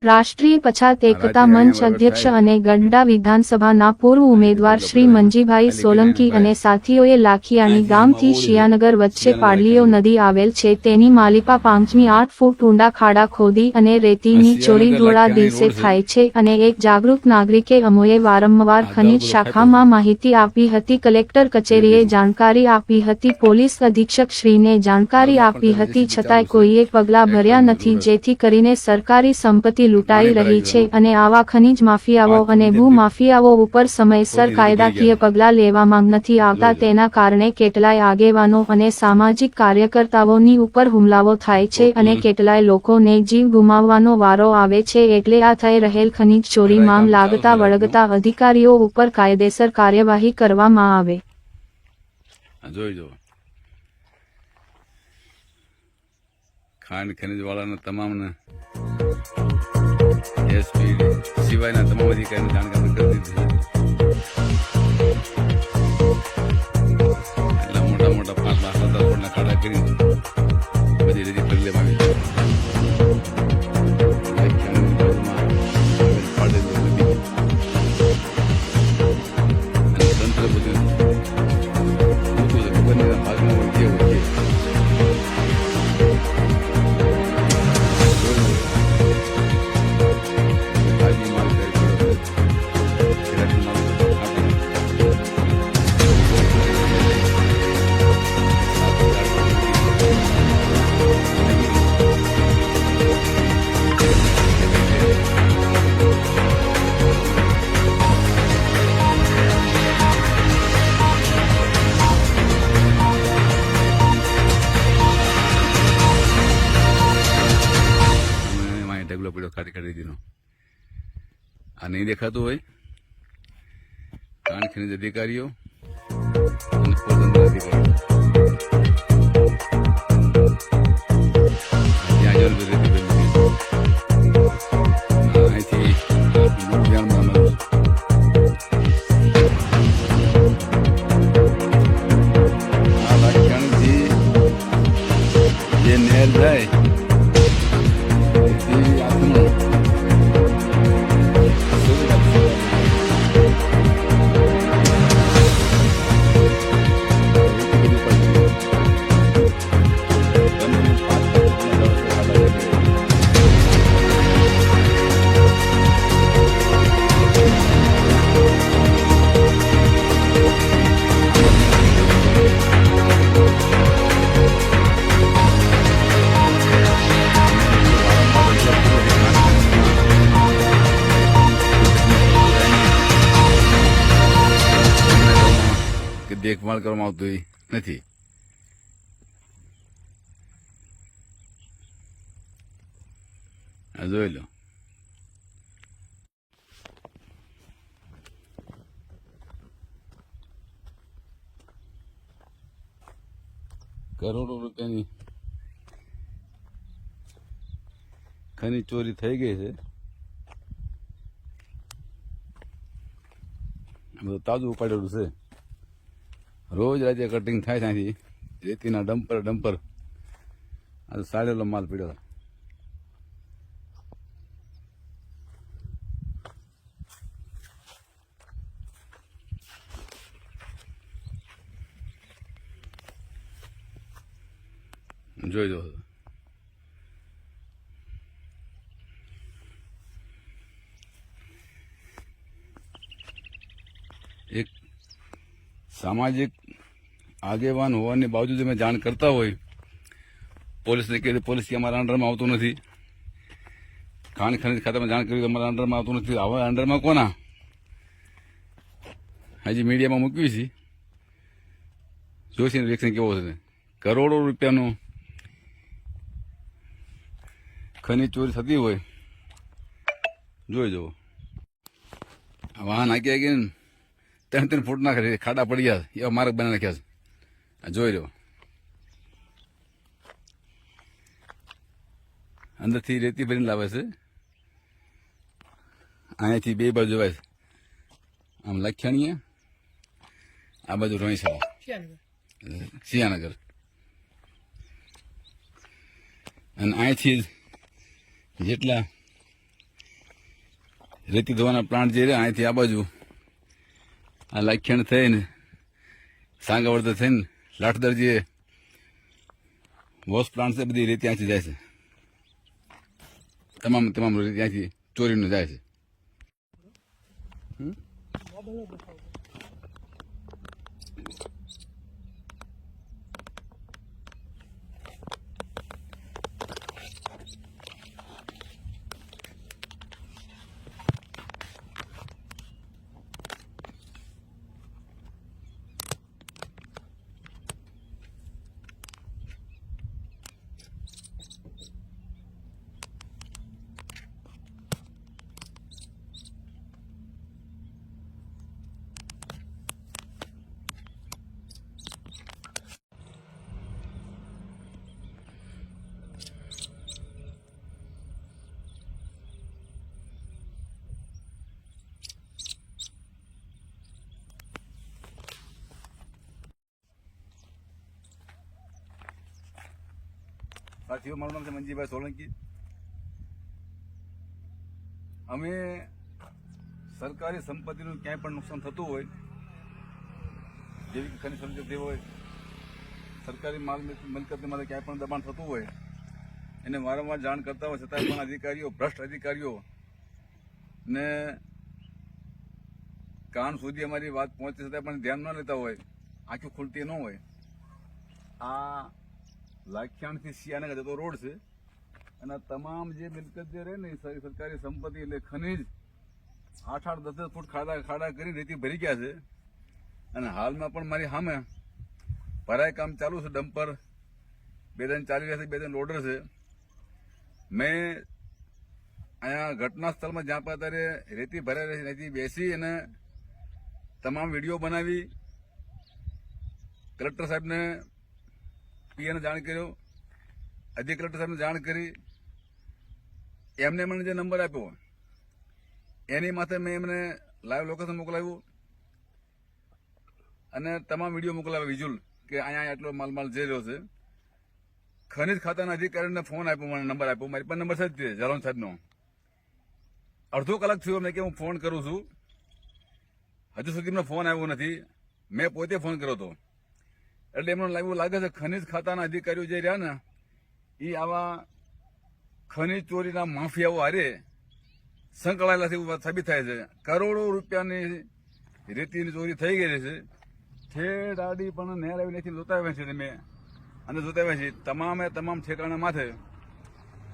રાષ્ટ્રીય પછાત એકતા મંચ અધ્યક્ષ અને ગઢડા વિધાનસભાના પૂર્વ ઉમેદવાર શ્રી મંજીભાઈ સોલંકી અને સાથીઓએ લાખિયાણી ગામથી શિયાનગર વચ્ચે પાડલીઓ નદી આવેલ છે તેની માલિપા 5.8 ફૂટ ઊંડા ખાડા ખોદી અને રેતીની ચોરી ધોળા દિવસે થાય છે અને એક જાગૃત નાગરિકે અમોએ વારંવાર ખનીજ શાખામાં માહિતી આપી હતી, કલેક્ટર કચેરીએ જાણકારી આપી હતી, પોલીસ અધિક્ષક શ્રીને જાણકારી આપી હતી, છતાંય કોઈએ પગલાં ભર્યા નથી, જેથી કરીને સરકારી સંપત્તિ લૂંટાઈ રહી છે અને આવા ખનીજ માફિયાઓ અને ભૂમાફિયાઓ ઉપર સમયસર કાયદાકીય પગલાં લેવામાં નથી આવતા, તેના કારણે કેટલાય આગેવાનો અને સામાજિક કાર્યકર્તાઓની ઉપર હુમલાઓ થાય છે અને કેટલાય લોકોને જીવ ગુમાવવાનો વારો આવે છે, એટલે આ થઈ રહેલ ખનીજ ચોરીમાં લાગતા વળગતા અધિકારીઓ ઉપર કાયદેસર કાર્યવાહી કરવામાં આવે। જોઈજો ખાંડ ખનીજ વાળાના તમામને એસપી સિવાયના તમામ અધિકારીને જાણકારી કરી દીધી એટલા મોટા મોટા 5 લાખ 7 કરોડના ખાડા કરી બધી રીતે કરી લેવામાં આવી તંત્ર બધું ખબરના ભાગમાં કેવું છે કાઢી દીધો। આ નહીં દેખાતું હોય ખાણ ખનીજ અધિકારીઓ અને પોતંત્ર અધિકારીઓ ત્યાં અહીંથી આ લાખિયાણીથી જે નહેર જાય દેખભાળ કરવામાં આવતું નથી। આ જોઈ લો કરોડો રૂપિયાની ખનીજ ચોરી થઈ ગઈ છે। બધું તાજું ઉપાડેલું છે। રોજ રાતે કટિંગ થાય ત્યાંથી રેતીના ડમ્પર આ સાડેલો માલ પીડ્યો। જોઈ દો એક સામાજિક આગેવાન હોવાની બાવજૂદ અમે જાણ કરતા હોય પોલીસને કે પોલીસ અમારા અંડરમાં આવતું નથી, ખાણ ખનીજ ખાતામાં જાણ કરી અમારા અંડરમાં આવતું નથી, આવા અંડરમાં કોના હજી મીડિયામાં મૂક્યું છે, જોઈશે રિએક્શન કેવો છે। કરોડો રૂપિયાનું ખનીજ ચોરી થતી હોય જોઈ જવો। વાહન આગી આગીને 3 ફૂટ ના ખાડા પડી ગયા એવા માર્ગ બનાવી નાખ્યા છે। જોઈ લો અંદરથી રેતી ભરીને લાવે છે, અહીંયાથી બે બાજુ જોવાય આમ લાખિયાણીએ આ બાજુ રોહિસાવા શિયાનગર અને અહીંથી જેટલા રેતી ધોવાના પ્લાન્ટ જે રહ્યા અહીંથી આ બાજુ આ લાખિયાણ થઈને સાંગાવડતા થઈને લાઠદર જે વોશ પ્લાન્ટ છે બધી રેતી અહીંથી જાય છે. તમામ રેતી અહીંથી ચોરીને જાય છે. સાથીઓ, મારું નામ છે મંજીભાઈ સોલંકી. અમે સરકારી સંપત્તિનું ક્યાંય પણ નુકસાન થતું હોય, જેવી કે ખનિજ સંપત્તિ હોય, સરકારી માલ મિલકતને માટે ક્યાંય પણ દબાણ થતું હોય, એને વારંવાર જાણ કરતા હોય છતાં પણ અધિકારીઓ, ભ્રષ્ટ અધિકારીઓ ને કાન સુધી અમારી વાત પહોંચે છતાં પણ ધ્યાન ન લેતા હોય, આંખો ખુલતી ન હોય. આ લાખિયાણથી શિયાનગર જતો રોડ છે અને તમામ જે મિલકત જે રહે ને સરકારી સંપત્તિ એટલે ખનીજ 8-8, 10 ફૂટ ખાડા કરી રેતી ભરી ગયા છે. અને હાલમાં પણ મારી સામે ભરાય કામ ચાલુ છે. ડમ્પર 2-3 ચાલી રહ્યા છે, 2-3 લોડર છે. મેં અહીંયા ઘટના સ્થળમાં જ્યાં પર અત્યારે રેતી ભરાઈ રહી છે ત્યાંથી બેસી અને તમામ વિડીયો બનાવી કલેક્ટર સાહેબને, પીએને જાણ કર્યો, અધિક કલેક્ટર સાહેબને જાણ કરી. એમને મને જે નંબર આપ્યો એની માથે મેં એમને લાઈવ લોકેશન મોકલાવ્યું અને તમામ વિડીયો મોકલાવ્યા વિઝ્યુઅલ કે અહીંયા આટલો માલ જઈ રહ્યો છે. ખનીજ ખાતાના અધિકારીને ફોન આપ્યો, મને નંબર આપ્યો. મારી પાસે નંબર છે જ જાલોન સાહેબનો. અડધો કલાક થયો મેં કે હું ફોન કરું છું, હજુ સુધી મને ફોન આવ્યો નથી. મેં પોતે ફોન કર્યો હતો. એટલે એમને એવું લાગે છે ખનીજ ખાતાના અધિકારીઓ જે રહ્યા ને એ આવા ખનીજ ચોરીના માફિયાઓ હારે સંકળાયેલા છે એવું સાબિત થાય છે. કરોડો રૂપિયાની રેતીની ચોરી થઈ ગયેલી છે. ઠેઠ આડી પણ નેર આવી નથી જોતા આવ્યા છે મેં અને જોતા આવ્યા છે. તમામ ઠેકાણા માથે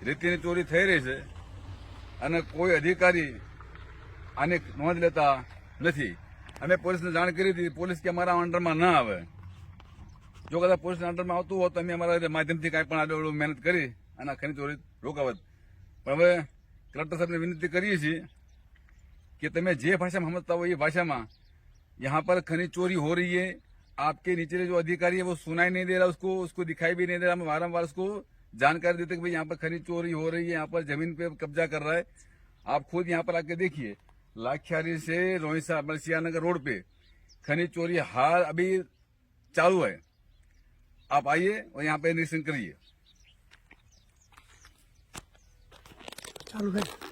રેતીની ચોરી થઈ રહી છે અને કોઈ અધિકારી આને નોંધ લેતા નથી. અમે પોલીસને જાણ કરી હતી. પોલીસ કે અમારા અંડરમાં ના આવે. જો કદાચ પોલીસના અંડરમાં આવતું હોત તો અમે અમારા માધ્યમથી કાંઈ પણ આડો મહેનત કરી અને ખનીજ ચોરી રોકાવત. પણ હવે કલેક્ટર સાહેબને વિનંતી કરીએ છીએ कि તમે જે ભાષામાં સમજતા हो ये भाषा में यहाँ पर खनिज चोरी हो रही है. आपके नीचे जो अधिकारी है वो सुनाई नहीं दे रहा, उसको दिखाई भी नहीं दे रहा. हम बारम्बार उसको जानकारी देते कि भाई यहाँ पर खनिज चोरी हो रही है, यहाँ पर जमीन पे कब्जा कर रहा है. आप खुद यहाँ पर आके देखिए, लाखियारी से रोहिसा सियानगर रोड पे खनिज चोरी हाल अभी चालू है. आप आइए और यहाँ पे निरीक्षण करिए. चालू है.